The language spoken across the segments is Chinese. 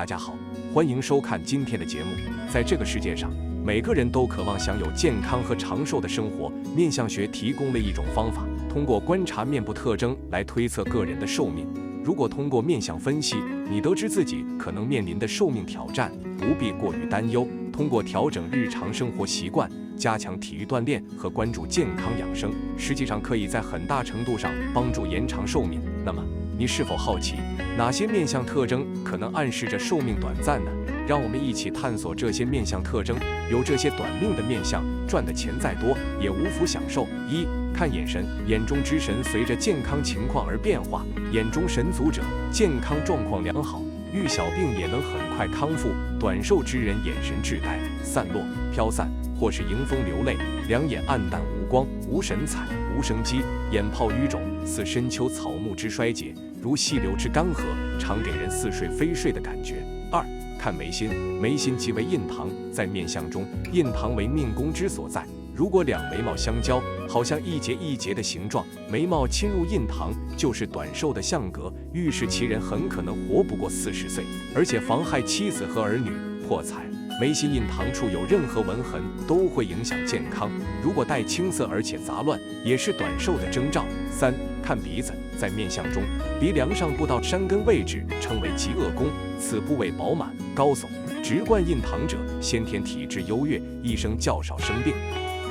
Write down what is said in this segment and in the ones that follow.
大家好，欢迎收看今天的节目。在这个世界上，每个人都渴望享有健康和长寿的生活。面相学提供了一种方法，通过观察面部特征来推测个人的寿命。如果通过面相分析，你得知自己可能面临的寿命挑战，不必过于担忧。通过调整日常生活习惯，加强体育锻炼和关注健康养生，实际上可以在很大程度上帮助延长寿命。那么，你是否好奇哪些面相特征可能暗示着寿命短暂呢？让我们一起探索这些面相特征。有这些短命的面相，赚的钱再多也无福享受。一、看眼神，眼中之神随着健康情况而变化。眼中神足者，健康状况良好，遇小病也能很快康复。短寿之人眼神滞呆、散落、飘散，或是迎风流泪，两眼暗淡无光、无神采、无生机，眼泡淤肿，似深秋草木之衰竭，如细流之干涸，常给人似睡非睡的感觉。二、看眉心，眉心即为印堂，在面相中，印堂为命宫之所在。如果两眉毛相交，好像一节一节的形状，眉毛侵入印堂，就是短寿的相格，预示其人很可能活不过40岁，而且妨害妻子和儿女，破财。眉心印堂处有任何纹痕，都会影响健康。如果带青色而且杂乱，也是短寿的征兆。三、看鼻子，在面相中，鼻梁上部到山根位置称为极恶宫，此部位饱满高耸，直贯印堂者，先天体质优越，一生较少生病，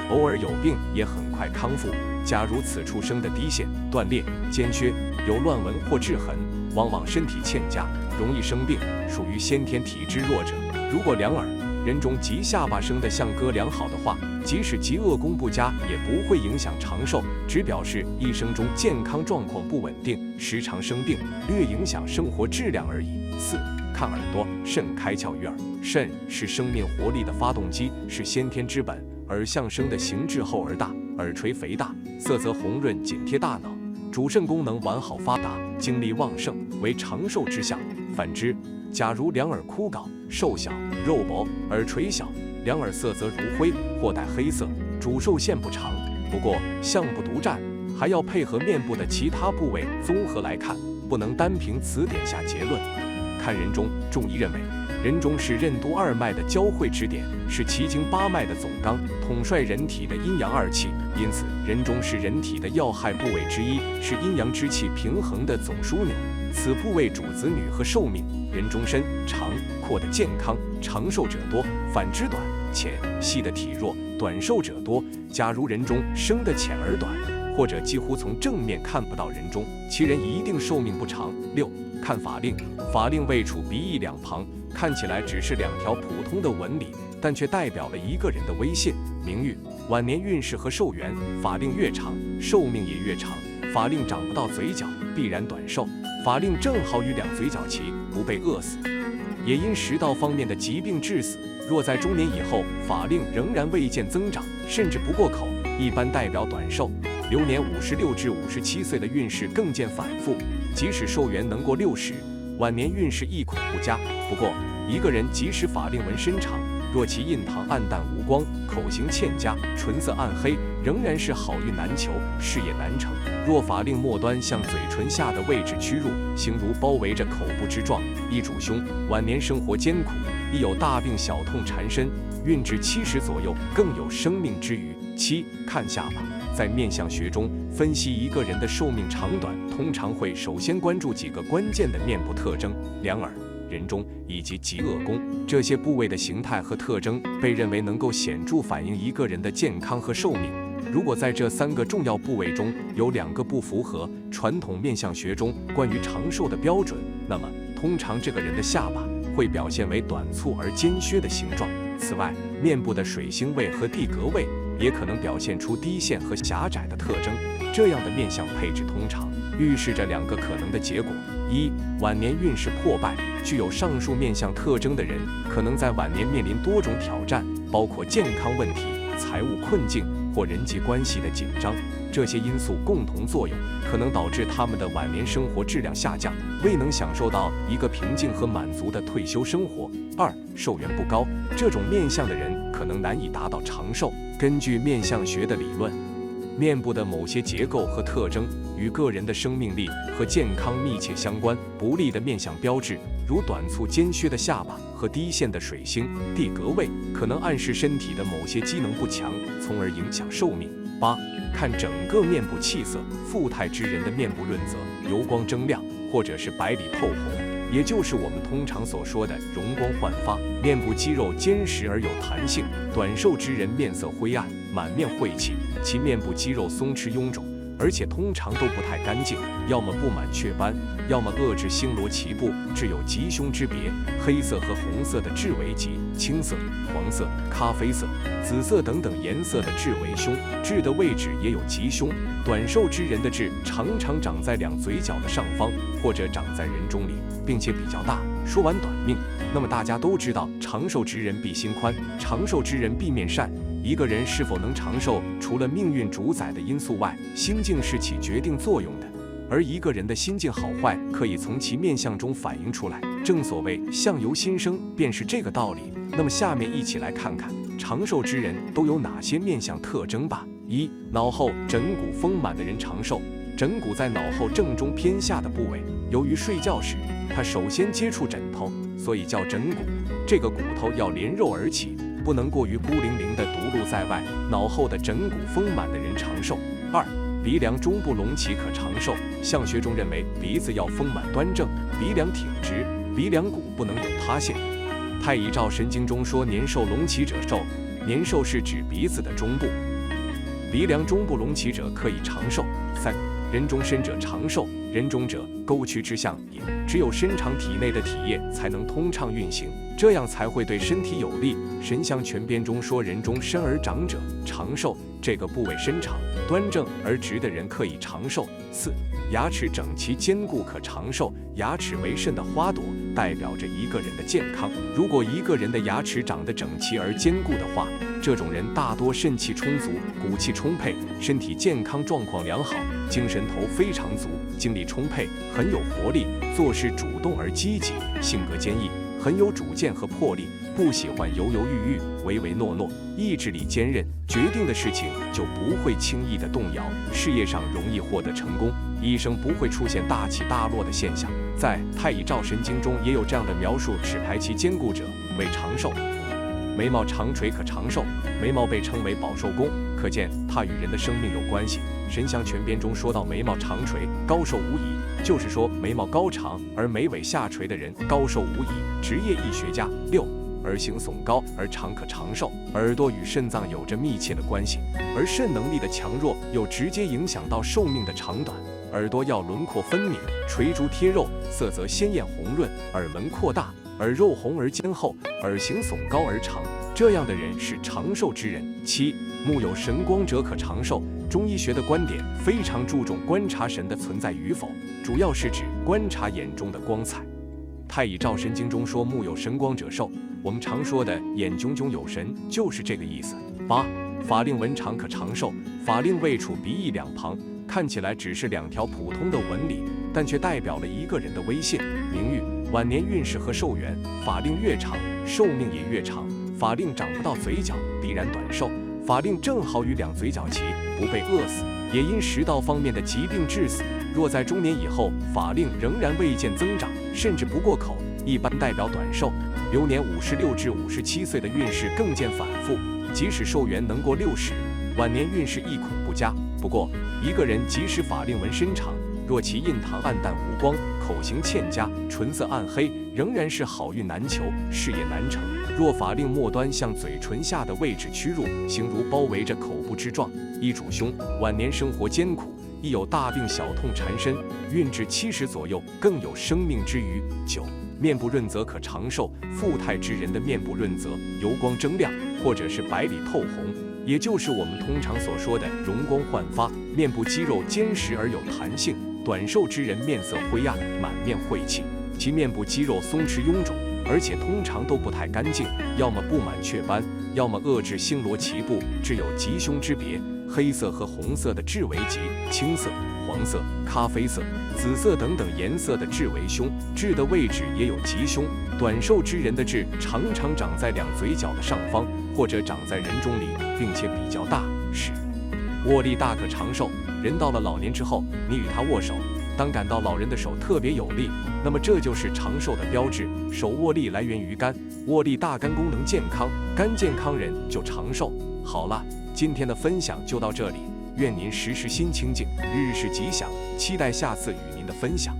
偶尔有病也很快康复。假如此处生的低陷、断裂、尖削，有乱纹或痣痕，往往身体欠佳，容易生病，属于先天体质弱者。如果两耳、人中及下巴生的相格良好的话，即使极恶宫不佳，也不会影响长寿，只表示一生中健康状况不稳定，时常生病，略影响生活质量而已。四、看耳朵，肾开窍于耳，肾是生命活力的发动机，是先天之本。耳相生的形质厚而大，耳垂肥大，色泽红润，紧贴大脑，主肾功能完好发达，精力旺盛，为长寿之象。反之，假如两耳枯槁、瘦小、肉薄，耳垂小，两耳色泽如灰或带黑色，主寿线不长。不过相不独占，还要配合面部的其他部位综合来看，不能单凭此点下结论。看人中，中医认为人中是任督二脉的交汇之点，是奇经八脉的总纲，统帅人体的阴阳二气，因此人中是人体的要害部位之一，是阴阳之气平衡的总枢纽。此部位主子女和寿命。人中深、长、阔的健康长寿者多，反之短、浅、细的体弱短寿者多。假如人中生的浅而短，或者几乎从正面看不到人中，其人一定寿命不长。六、看法令，法令位处鼻翼两旁，看起来只是两条普通的纹理，但却代表了一个人的威信、名誉、晚年运势和寿元。法令越长，寿命也越长。法令长不到嘴角，必然短寿。法令正好与两嘴角齐，不被饿死，也因食道方面的疾病致死。若在中年以后，法令仍然未见增长，甚至不过口，一般代表短寿。流年56至57岁的运势更见反复，即使寿元能过60，晚年运势亦恐不佳。不过，一个人即使法令纹深长，若其印堂暗淡无光，口型欠佳，唇色暗黑，仍然是好运难求，事业难成。若法令末端向嘴唇下的位置屈入，形如包围着口部之状，亦主凶，晚年生活艰苦，亦有大病小痛缠身，运至70左右更有生命之余。七、看下巴，在面相学中分析一个人的寿命长短，通常会首先关注几个关键的面部特征：两耳、人中以及极恶宫。这些部位的形态和特征被认为能够显著反映一个人的健康和寿命。如果在这3个重要部位中有2个不符合传统面相学中关于长寿的标准，那么通常这个人的下巴会表现为短促而尖削的形状。此外，面部的水星位和地格位也可能表现出低陷和狭窄的特征。这样的面相配置通常预示着2个可能的结果：一、晚年运势破败。具有上述面相特征的人，可能在晚年面临多种挑战，包括健康问题、财务困境或人际关系的紧张。这些因素共同作用，可能导致他们的晚年生活质量下降，未能享受到一个平静和满足的退休生活。二、寿元不高，这种面相的人可能难以达到长寿。根据面相学的理论，面部的某些结构和特征与个人的生命力和健康密切相关。不利的面相标志，如短促尖削的下巴和低陷的水星、地格位，可能暗示身体的某些机能不强，从而影响寿命。8. 看整个面部气色，富态之人的面部润泽、油光铮亮，或者是白里透红，也就是我们通常所说的容光焕发。面部肌肉坚实而有弹性，短瘦之人面色灰暗，满面晦气，其面部肌肉松弛臃肿，而且通常都不太干净，要么布满雀斑，要么遏制星罗棋布，致有吉凶之别。黑色和红色的痣为吉，青色、黄色、咖啡色、紫色等等颜色的痣为凶，痣的位置也有吉凶。短瘦之人的痣常常长在两嘴角的上方，或者长在人中里，并且比较大。说完短命，那么大家都知道，长寿之人必心宽，长寿之人必面善。一个人是否能长寿，除了命运主宰的因素外，心境是起决定作用的。而一个人的心境好坏，可以从其面相中反映出来。正所谓相由心生，便是这个道理。那么下面一起来看看长寿之人都有哪些面相特征吧。1. 脑后枕骨丰满的人长寿。枕骨在脑后正中偏下的部位，由于睡觉时它首先接触枕头，所以叫枕骨。这个骨头要连肉而起，不能过于孤零零地独露在外。脑后的枕骨丰满的人长寿。2. 鼻梁中部隆起可长寿。相学中认为鼻子要丰满端正，鼻梁挺直，鼻梁骨不能有塌陷。太乙照神经中说，年寿隆起者寿。年寿是指鼻子的中部，鼻梁中部隆起者可以长寿。3. 人中身者长寿。人中者，沟渠之象也。只有伸长体内的体液，才能通畅运行，这样才会对身体有利。神象全编中说，人中伸而长者长寿。这个部位伸长、端正而直的人可以长寿。4. 牙齿整齐坚固可长寿。牙齿为肾的花朵，代表着一个人的健康。如果一个人的牙齿长得整齐而坚固的话，这种人大多肾气充足，骨气充沛，身体健康状况良好，精神头非常足，精力充沛，很有活力，做事主动而积极，性格坚毅，很有主见和魄力，不喜欢犹犹豫豫、唯唯诺诺，意志力坚韧，决定的事情就不会轻易的动摇，事业上容易获得成功，一生不会出现大起大落的现象。在《太乙照神经》中也有这样的描述：齿排齐坚固者为长寿。眉毛长垂可长寿。眉毛被称为保寿宫，可见它与人的生命有关系。神象全编中说到，眉毛长垂，高寿无疑，就是说眉毛高长而眉尾下垂的人高寿无疑。职业医学家。6. 耳形耸高而长可长寿。耳朵与肾脏有着密切的关系，而肾能力的强弱又直接影响到寿命的长短。耳朵要轮廓分明，垂足贴肉，色泽鲜艳红润，耳门扩大，耳肉红而尖厚，耳形耸高而长，这样的人是长寿之人。7. 目有神光者可长寿。中医学的观点非常注重观察神的存在与否，主要是指观察眼中的光彩。太乙照神经中说，目有神光者寿。我们常说的眼炯炯有神，就是这个意思。8. 法令纹长可长寿。法令位处鼻翼两旁，看起来只是两条普通的纹理，但却代表了一个人的威信、名誉、晚年运势和寿元。法令越长，寿命也越长。法令长不到嘴角，必然短寿。法令正好与两嘴角齐，不被饿死，也因食道方面的疾病致死。若在中年以后，法令仍然未见增长，甚至不过口，一般代表短寿。流年56至57岁的运势更见反复，即使寿元能过60，晚年运势亦恐不佳。不过，一个人即使法令纹深长，若其印堂暗淡无光，口型欠佳，唇色暗黑，仍然是好运难求，事业难成。若法令末端向嘴唇下的位置屈入，形如包围着口部之状，亦主凶，晚年生活艰苦，亦有大病小痛缠身，运至70左右更有生命之余。9. 面部润泽可长寿。富态之人的面部润泽油光铮亮，或者是白里透红，也就是我们通常所说的容光焕发，面部肌肉坚实而有弹性。短寿之人面色灰暗，满面晦气，其面部肌肉松弛臃肿，而且通常都不太干净，要么布满雀斑，要么遏制星罗棋布，致有吉凶之别。黑色和红色的痣为吉，青色、黄色、咖啡色、紫色等等颜色的痣为凶，痣的位置也有吉凶。短寿之人的痣常常长在两嘴角的上方，或者长在人中里，并且比较大，是握力大可长寿。人到了老年之后，你与他握手，当感到老人的手特别有力，那么这就是长寿的标志。手握力来源于肝，握力大，肝功能健康，肝健康人就长寿。好了，今天的分享就到这里，愿您时时心清静，日日是吉祥，期待下次与您的分享。